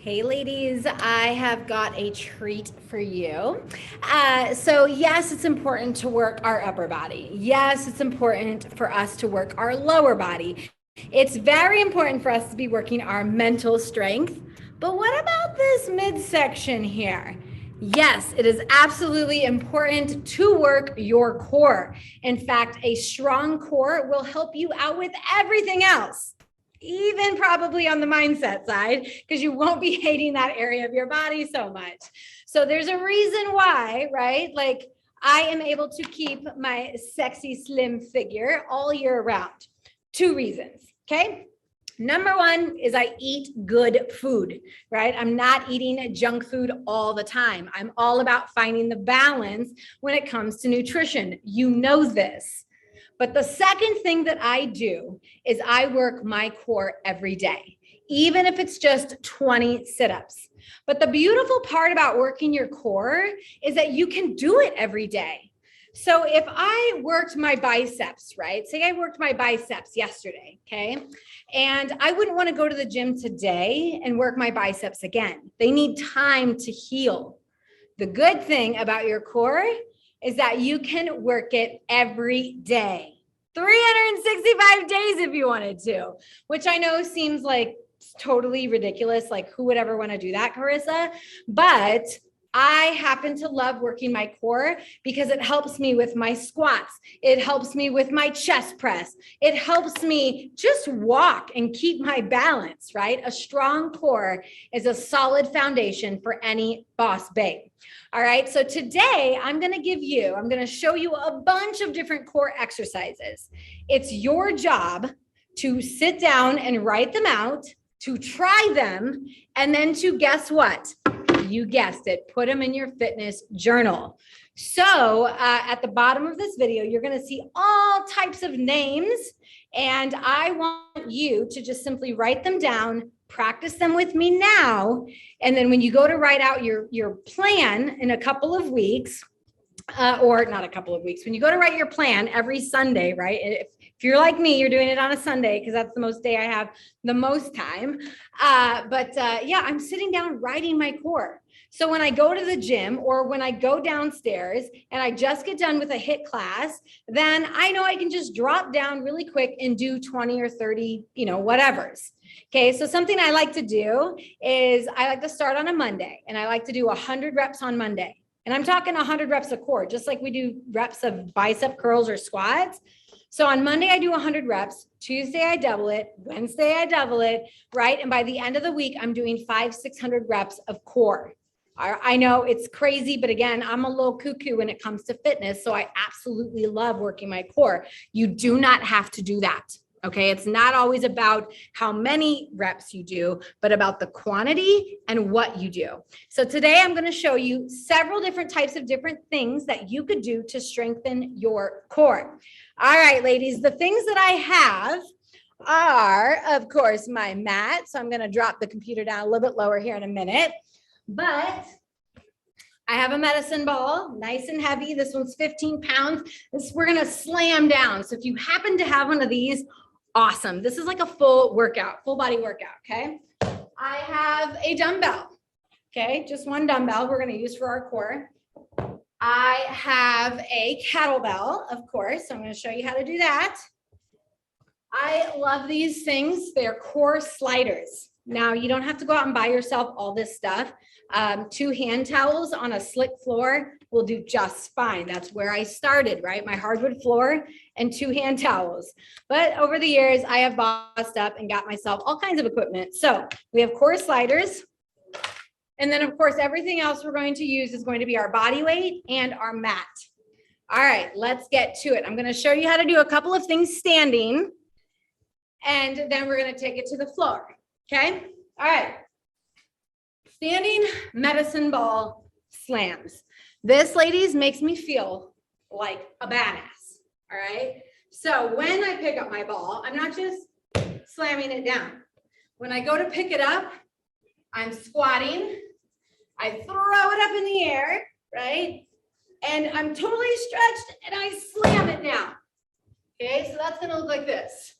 Hey ladies, I have got a treat for you. So yes, it's important to work our upper body. Yes, it's important for us to work our lower body. It's very important for us to be working our mental strength. But what about this midsection here? Yes, it is absolutely important to work your core. In fact, a strong core will help you out with everything else, even probably on the mindset side, because you won't be hating that area of your body so much. So there's a reason why, right? Like I am able to keep my sexy slim figure all year round. Two reasons, okay? Number one is I eat good food, right? I'm not eating junk food all the time. I'm all about finding the balance when it comes to nutrition. You know this. But the second thing that I do is I work my core every day, even if it's just 20 sit-ups. But the beautiful part about working your core is that you can do it every day. So if I worked my biceps, right? Say I worked my biceps yesterday, okay? And I wouldn't want to go to the gym today and work my biceps again. They need time to heal. The good thing about your core is that you can work it every day, 365 days if you wanted to, which I know seems like totally ridiculous. Like who would ever want to do that, Karissa? But I happen to love working my core because it helps me with my squats. It helps me with my chest press. It helps me just walk and keep my balance, right? A strong core is a solid foundation for any boss babe. All right, so today I'm going to show you a bunch of different core exercises. It's your job to sit down and write them out, to try them, and then to guess what? You guessed it, put them in your fitness journal. So at the bottom of this video, you're going to see all types of names, and I want you to just simply write them down, practice them with me now, and then when you go to write out your plan in a couple of weeks, or not a couple of weeks, when you go to write your plan every Sunday, right? If you're like me, you're doing it on a Sunday because that's the most day I have the most time. Yeah, I'm sitting down writing my core. So when I go to the gym or when I go downstairs and I just get done with a HIIT class, then I know I can just drop down really quick and do 20 or 30, whatevers. Okay, so something I like to do is I like to start on a Monday and I like to do 100 reps on Monday. And I'm talking 100 reps of core, just like we do reps of bicep curls or squats. So on Monday, I do 100 reps. Tuesday, I double it. Wednesday, I double it, right? And by the end of the week, I'm doing 500-600 reps of core. I know it's crazy, but again, I'm a little cuckoo when it comes to fitness. So I absolutely love working my core. You do not have to do that. Okay, it's not always about how many reps you do, but about the quantity and what you do. So today I'm going to show you several different types of different things that you could do to strengthen your core. All right, ladies, the things that I have are, of course, my mat. So I'm going to drop the computer down a little bit lower here in a minute, but I have a medicine ball, nice and heavy. This one's 15 pounds. We're going to slam down. So if you happen to have one of these, awesome. This is like a full workout, full body workout, okay? I have a dumbbell, okay? Just one dumbbell we're going to use for our core. I have a kettlebell, of course. So I'm going to show you how to do that. I love these things. They're core sliders. Now, you don't have to go out and buy yourself all this stuff. 2 hand towels on a slick floor will do just fine. That's where I started, right? My hardwood floor and 2 hand towels. But over the years, I have bossed up and got myself all kinds of equipment. So we have core sliders. And then, of course, everything else we're going to use is going to be our body weight and our mat. All right, let's get to it. I'm going to show you how to do a couple of things standing, and then we're going to take it to the floor. Okay? All right. Standing medicine ball slams. This, ladies, makes me feel like a badass. All right? So when I pick up my ball, I'm not just slamming it down. When I go to pick it up, I'm squatting. I throw it up in the air, right? And I'm totally stretched and I slam it down. Okay, so that's going to look like this.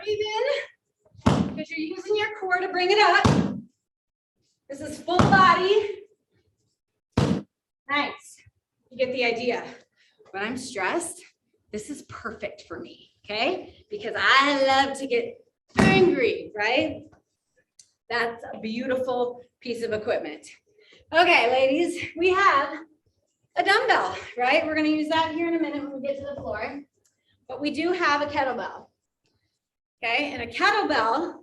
breathe in because you're using your core to bring it up. This is full body. Nice. You get the idea. When I'm stressed, this is perfect for me, okay? Because I love to get angry, right? That's a beautiful piece of equipment. Okay, ladies, we have a dumbbell, right? We're going to use that here in a minute when we get to the floor. But we do have a kettlebell, okay? And a kettlebell,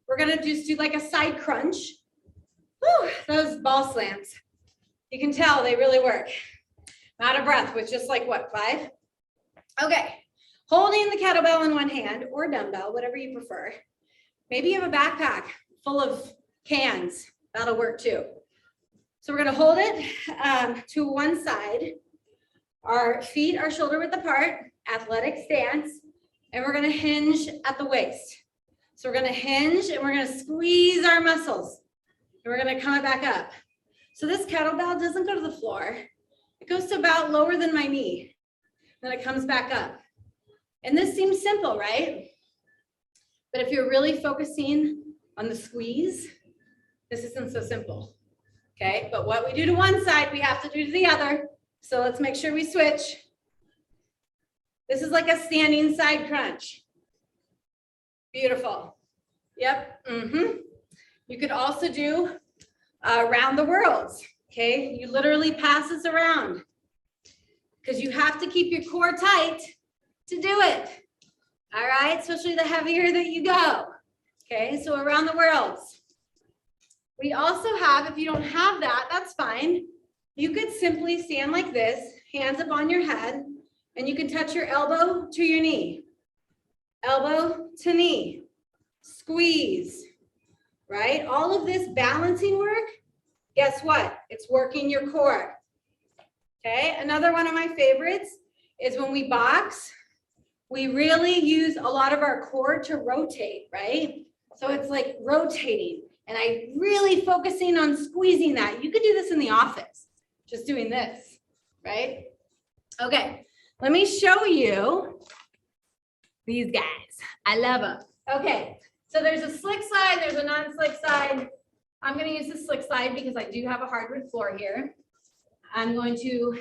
we're going to just do like a side crunch. Whew, those ball slams. You can tell they really work. I'm out of breath with just like what, 5? Okay, holding the kettlebell in one hand or dumbbell, whatever you prefer. Maybe you have a backpack full of cans. That'll work too. So we're gonna hold it to one side. Our feet are shoulder width apart, athletic stance, and we're gonna hinge at the waist. So we're gonna hinge and we're gonna squeeze our muscles. And we're gonna come back up. So this kettlebell doesn't go to the floor. It goes to about lower than my knee. Then it comes back up. And this seems simple, right? But if you're really focusing on the squeeze, this isn't so simple, okay? But what we do to one side, we have to do to the other. So let's make sure we switch. This is like a standing side crunch. Beautiful. Yep. You could also do around the world, okay? You literally pass this around because you have to keep your core tight to do it, all right? Especially the heavier that you go, okay? So around the world. We also have, if you don't have that, that's fine. You could simply stand like this, hands up on your head, and you can touch your elbow to your knee. Elbow to knee, squeeze, right? All of this balancing work, guess what? It's working your core, okay? Another one of my favorites is when we box, we really use a lot of our core to rotate, right? So it's like rotating, and I'm really focusing on squeezing that. You could do this in the office, just doing this, right? Okay, let me show you these guys. I love them. Okay, so there's a slick side, there's a non-slick side. I'm going to use the slick side because I do have a hardwood floor here. I'm going to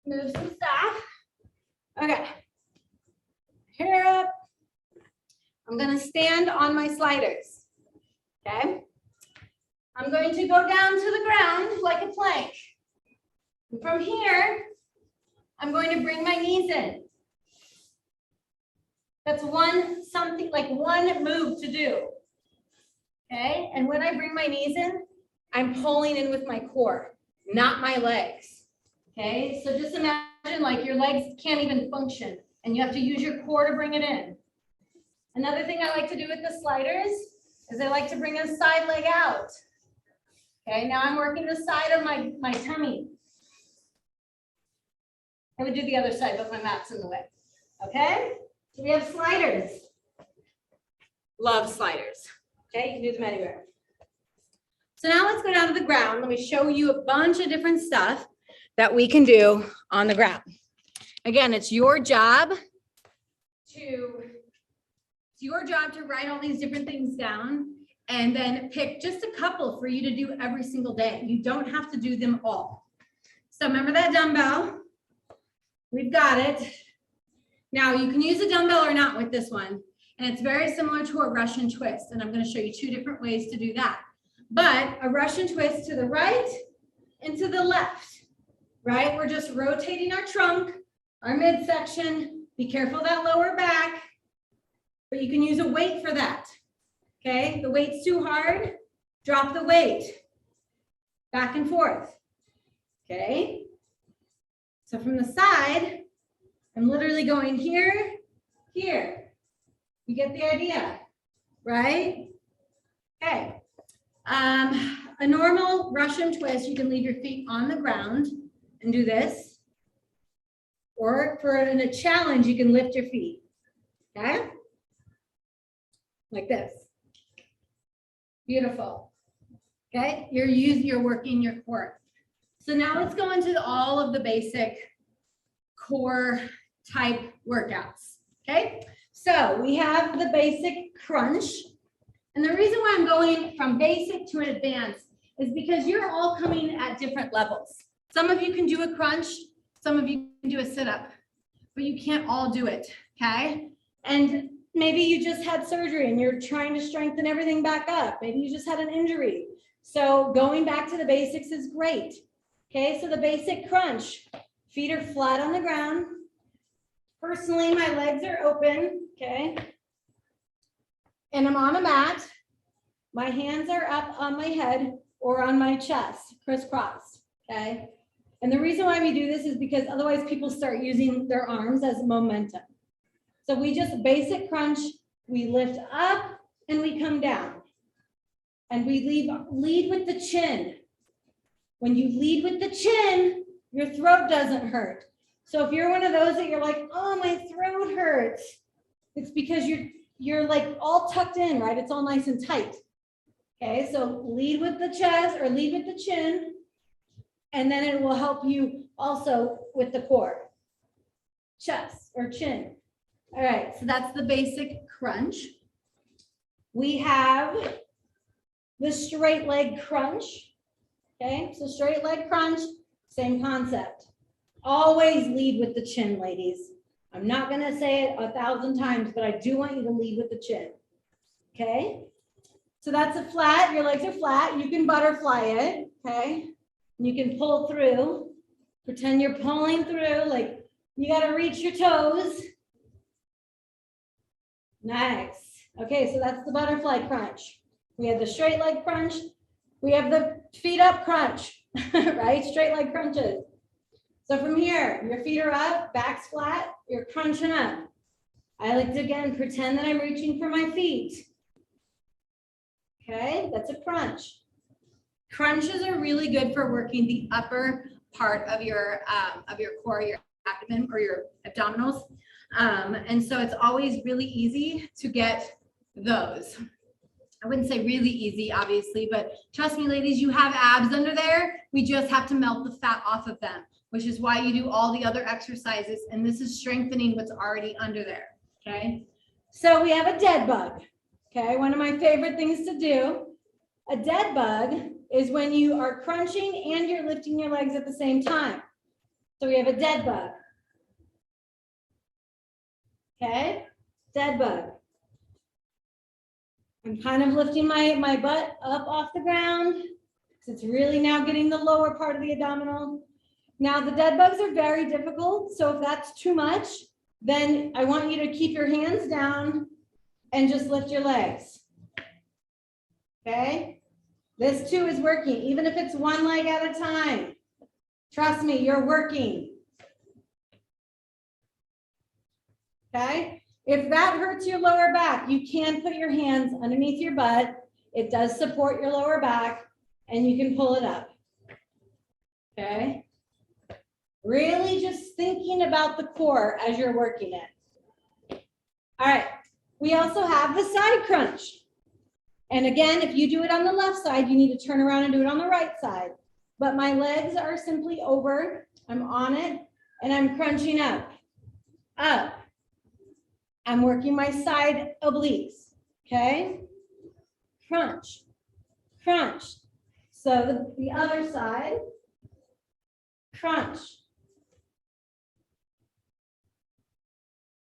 move some stuff. Okay, hair up. I'm going to stand on my sliders. Okay, I'm going to go down to the ground like a plank. And from here, I'm going to bring my knees in. That's one move to do. Okay, and when I bring my knees in, I'm pulling in with my core, not my legs. Okay, so just imagine like your legs can't even function and you have to use your core to bring it in. Another thing I like to do with the sliders is I like to bring a side leg out. Okay, now I'm working the side of my tummy. I would do the other side, but my mat's in the way. Okay, so we have sliders. Love sliders. Okay, you can do them anywhere. So now let's go down to the ground. Let me show you a bunch of different stuff that we can do on the ground. Again, it's your job to write all these different things down and then pick just a couple for you to do every single day. You don't have to do them all. So remember that dumbbell. We've got it. Now you can use a dumbbell or not with this one. And it's very similar to a Russian twist. And I'm going to show you 2 different ways to do that. But a Russian twist to the right and to the left, right? We're just rotating our trunk, our midsection. Be careful of that lower back. But you can use a weight for that. Okay, the weight's too hard. Drop the weight. Back and forth. Okay. So from the side, I'm literally going here, here. You get the idea, right? Okay. A normal Russian twist, you can leave your feet on the ground and do this. Or for a challenge, you can lift your feet. Okay? Like this. Beautiful. Okay? You're working your core. So now let's go into all of the basic core type workouts. Okay? So we have the basic crunch. And the reason why I'm going from basic to an advanced is because you're all coming at different levels. Some of you can do a crunch, some of you can do a sit-up, but you can't all do it, okay? And maybe you just had surgery and you're trying to strengthen everything back up. Maybe you just had an injury. So going back to the basics is great. Okay, so the basic crunch, feet are flat on the ground. Personally, my legs are open, okay? And I'm on a mat. My hands are up on my head or on my chest, crisscrossed, okay? And the reason why we do this is because otherwise people start using their arms as momentum. So we just basic crunch, we lift up and we come down. And we lead with the chin. When you lead with the chin, your throat doesn't hurt. So if you're one of those that you're like, oh, my throat hurts, it's because you're like all tucked in, right? It's all nice and tight. Okay, so lead with the chest or lead with the chin, and then it will help you also with the core, chest or chin. All right, so that's the basic crunch. We have the straight leg crunch. Okay, so straight leg crunch, same concept. Always lead with the chin, ladies. I'm not gonna say it 1,000 times, but I do want you to lead with the chin. Okay, so that's a flat, your legs are flat. You can butterfly it, okay? You can pull through, pretend you're pulling through, like you gotta reach your toes. Nice. Okay, so that's the butterfly crunch. We have the straight leg crunch. We have the feet up crunch, right? Straight leg crunches. So from here, your feet are up, back's flat, you're crunching up. I like to, again, pretend that I'm reaching for my feet. Okay, that's a crunch. Crunches are really good for working the upper part of your core, your abdomen or your abdominals. And so it's always really easy to get those. I wouldn't say really easy, obviously, but trust me, ladies, you have abs under there. We just have to melt the fat off of them, which is why you do all the other exercises. And this is strengthening what's already under there, okay? So we have a dead bug, okay? One of my favorite things to do. A dead bug is when you are crunching and you're lifting your legs at the same time. So we have a dead bug, okay? Dead bug. I'm kind of lifting my butt up off the ground. So it's really now getting the lower part of the abdominal. Now the dead bugs are very difficult. So if that's too much, then I want you to keep your hands down and just lift your legs. Okay? This too is working, even if it's one leg at a time. Trust me, you're working. Okay? If that hurts your lower back, you can put your hands underneath your butt. It does support your lower back, and you can pull it up. Okay? Really just thinking about the core as you're working it. All right. We also have the side crunch. And again, if you do it on the left side, you need to turn around and do it on the right side. But my legs are simply over. I'm on it, and I'm crunching up, up. I'm working my side obliques, okay? Crunch, crunch. So the other side, crunch.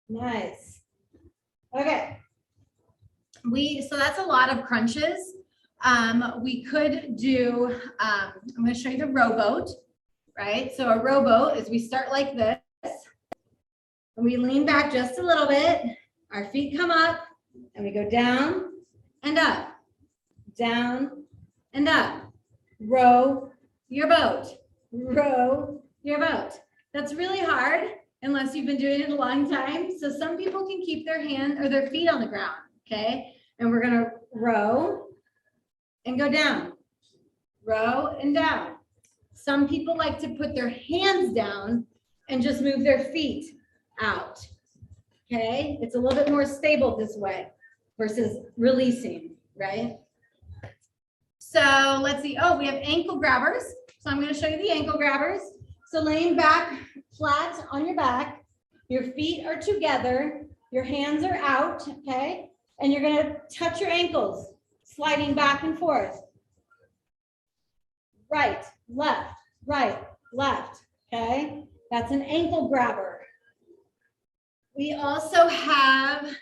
Nice. Okay. So that's a lot of crunches. We could do, I'm going to show you the rowboat, right? So a rowboat is we start like this. And we lean back just a little bit. Our feet come up and we go down and up, down and up. Row your boat, row your boat. That's really hard unless you've been doing it a long time. So some people can keep their hand or their feet on the ground, okay? And we're gonna row and go down, row and down. Some people like to put their hands down and just move their feet out, okay? It's a little bit more stable this way versus releasing, right? So let's see, oh, we have ankle grabbers. So I'm gonna show you the ankle grabbers. So laying back flat on your back, your feet are together, Your hands are out, okay? And you're gonna touch your ankles, sliding back and forth. Right, left, okay? That's an ankle grabber. We also have,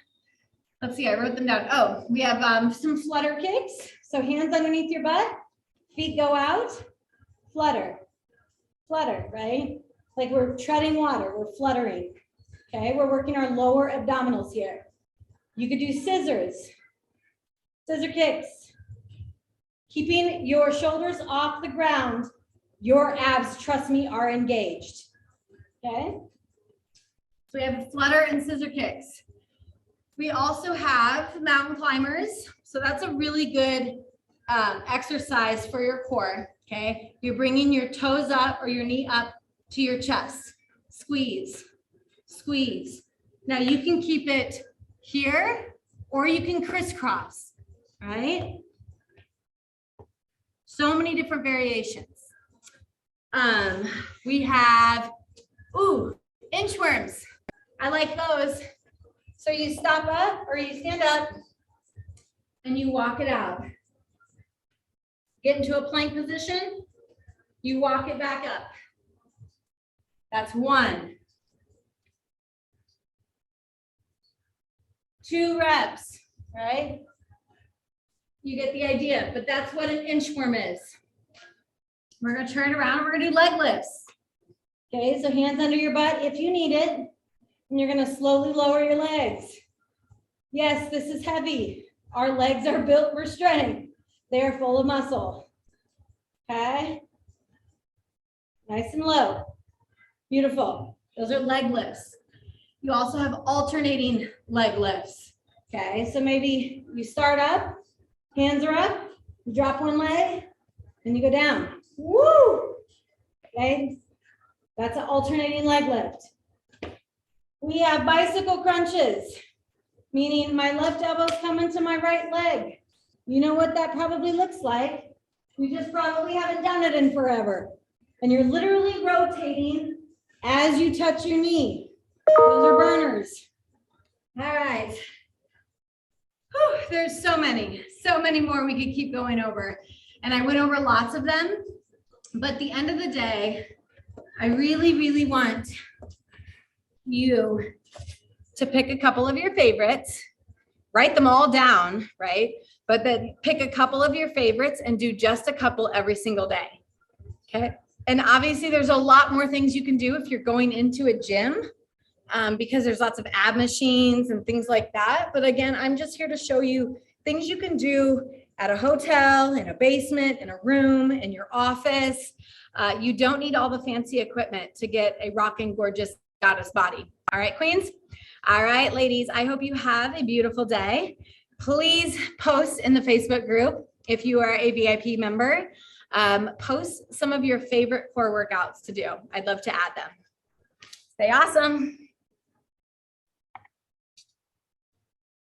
let's see, I wrote them down. Oh, we have some flutter kicks. So hands underneath your butt, feet go out, flutter, right? Like we're treading water, we're fluttering. Okay, we're working our lower abdominals here. You could do scissors, scissor kicks. Keeping your shoulders off the ground, your abs, trust me, are engaged. Okay? So we have flutter and scissor kicks. We also have mountain climbers. So that's a really good exercise for your core. Okay? You're bringing your toes up or your knee up to your chest. Squeeze, squeeze. Now you can keep it here or you can crisscross, right? So many different variations. We have, inchworms. I like those. So you stop up or you stand up and you walk it out. Get into a plank position, you walk it back up. That's 1. 2 reps, right? You get the idea, but that's what an inchworm is. We're gonna turn it around, we're gonna do leg lifts. Okay, so hands under your butt if you need it, and you're gonna slowly lower your legs. Yes, this is heavy. Our legs are built for strength. They are full of muscle. Okay? Nice and low. Beautiful. Those are leg lifts. You also have alternating leg lifts. Okay, so maybe you start up, hands are up, you drop one leg, and you go down. Woo! Okay, that's an alternating leg lift. We have bicycle crunches, meaning my left elbow's coming to my right leg. You know what that probably looks like. You just probably haven't done it in forever. And you're literally rotating as you touch your knee. Those are burners. All right. Whew, there's so many more we could keep going over. And I went over lots of them. But at the end of the day, I really, really want you to pick a couple of your favorites, write them all down, right? But then pick a couple of your favorites and do just a couple every single day, okay? And obviously there's a lot more things you can do if you're going into a gym because there's lots of ab machines and things like that. But again, I'm just here to show you things you can do at a hotel, in a basement, in a room, in your office. You don't need all the fancy equipment to get a rocking, gorgeous goddess body. All right, queens? All right, ladies, I hope you have a beautiful day. Please post in the Facebook group if you are a VIP member. Post some of your favorite core workouts to do. I'd love to add them. Stay awesome.